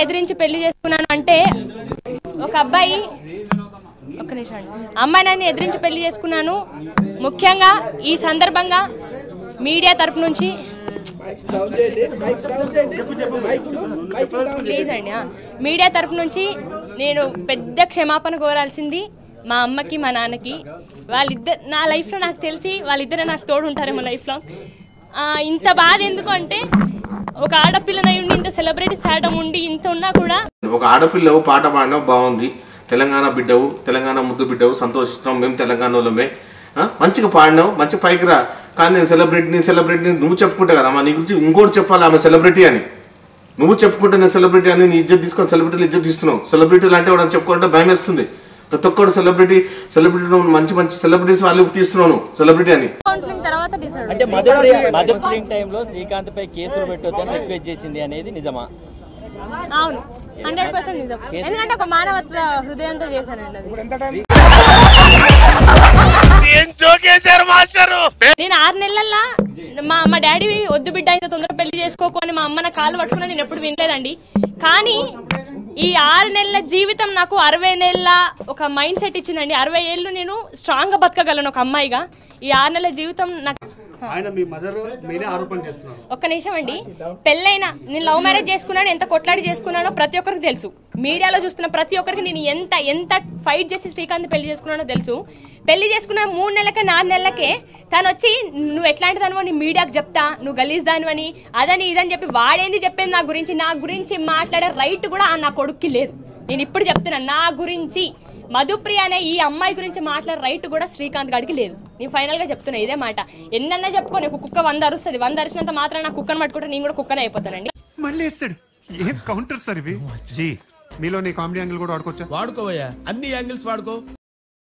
ఎదిరించి పెళ్లి చేసుకున్నాను అంటే ఒక అబ్బాయి ఒక్క నిమిషం అమ్మాయి నన్ను ఎదిరించి పెళ్లి చేసుకున్నాను. ముఖ్యంగా ఈ సందర్భంగా మీడియా తరపు నుంచి ప్లీజ్ అండి మీడియా తరపు నుంచి నేను పెద్ద క్షమాపణ కోరాల్సింది మా అమ్మకి మా నాన్నకి. వాళ్ళిద్దరు నా లైఫ్లో నాకు తెలిసి వాళ్ళిద్దరే నాకు తోడు ఉంటారేమో లైఫ్లో. ఇంత బాధ ఎందుకు అంటే ఒక ఆడపిల్లనై ఉండి ఇంత సెలబ్రిటీ స్టార్డమ్ ఉండి ఇంత ఉన్నా కూడా ఒక ఆడపిల్లవు పాట పాడడం బాగుంది, తెలంగాణ బిడ్డవు, తెలంగాణ ముద్దు బిడ్డవు, సంతోషిస్తున్నాం మేము తెలంగాణ వాళ్ళమే, మంచిగా పాడినావు, మంచి పైకి రా. కానీ నేను సెలబ్రిటీని నువ్వు చెప్పుకుంటే కదమ్మా, నీ గురించి ఇంకోటి చెప్పాలి ఆమె సెలబ్రిటీ అని. నువ్వు చెప్పుకుంటే నేను సెలబ్రిటీ అని నీ ఇజ్జత్ తీసుకొని సెలబ్రిటీలు ఇజ్జత్ తీస్తున్నావు. సెలబ్రిటీలు అంటే వాడు చెప్పుకుంటే భయం వేస్తుంది. ప్రతి ఒక్కరు సెలబ్రిటీ మంచి మంచి సెలబ్రిటీస్ వాళ్ళు తీస్తున్నాను సెలబ్రిటీ అని. అంటే మధుప్రియ టైంలో శ్రీకాంత్ పై కేసులు పెట్టొద్దని రిక్వెస్ట్ చేసింది అనేది నిజమా? అవును, 100% నిజం. ఎందుకంటే ఒక మానవత్వ హృదయంతో చేశానండి అది. నేను 6 నెలల్లో మా డాడీ వద్దు బిడ్డ ఇంత తొందర పెళ్లి చేసుకోకు అని మా అమ్మ నా కాళ్ళు పట్టుకున్నా నేను ఎప్పుడు వినలేదండి. కానీ ఈ 6 నెలల జీవితం నాకు 60 నెలల ఒక మైండ్ సెట్ ఇచ్చిందండి. 60 ఏళ్ళు నేను స్ట్రాంగ్ గా బతకగలను ఒక అమ్మాయిగా. ఈ 6 నెలల జీవితం నాకు ఒక్క నిమిషం అండి. పెళ్ళైన నేను లవ్ మ్యారేజ్ చేసుకున్నాను, ఎంత కొట్లాడి చేసుకున్నానో ప్రతి ఒక్కరికి తెలుసు. మీడియాలో చూస్తున్న ప్రతి ఒక్కరికి నేను ఎంత ఫైట్ చేసి శ్రీకాంత్ పెళ్లి చేసుకున్నానో తెలుసు. పెళ్లి చేసుకున్న 3 నెలలకే 4 నెలలకే తను వచ్చి నువ్వు ఎట్లాంటి దానివో నీ మీడియాకు చెప్తా, నువ్వు గలీజ్ దానివని అదని ఇదని చెప్పి వాడేంది చెప్పేది నా గురించి మాట్లాడే రైట్ కూడా నా కొడుక్కి లేదు. నేను ఇప్పుడు చెప్తున్నా, నా గురించి మధుప్రియ అనే ఈ అమ్మాయి గురించి మాట్లాడే రైట్ కూడా శ్రీకాంత్ గారికి లేదు. నేను ఫైనల్ గా చెప్తున్నా ఇదే మాట. ఎన్నన్నా చెప్పుకోని ఒక కుక్క 100 అరుస్తుంది, 100 అరిచినంత మాత్రం నా కుక్కను పట్టుకుంటే నేను కూడా కుక్కనే అయిపోతానండి. మళ్ళీ వేస్తాడు. ఏం కౌంటర్ సార్ ఇవి? జీ మీలో నీ కామెడీ యాంగిల్ కూడా వాడుకోవచ్చా? వాడుకోవయ్యా, అన్ని యాంగిల్స్ వాడుకో.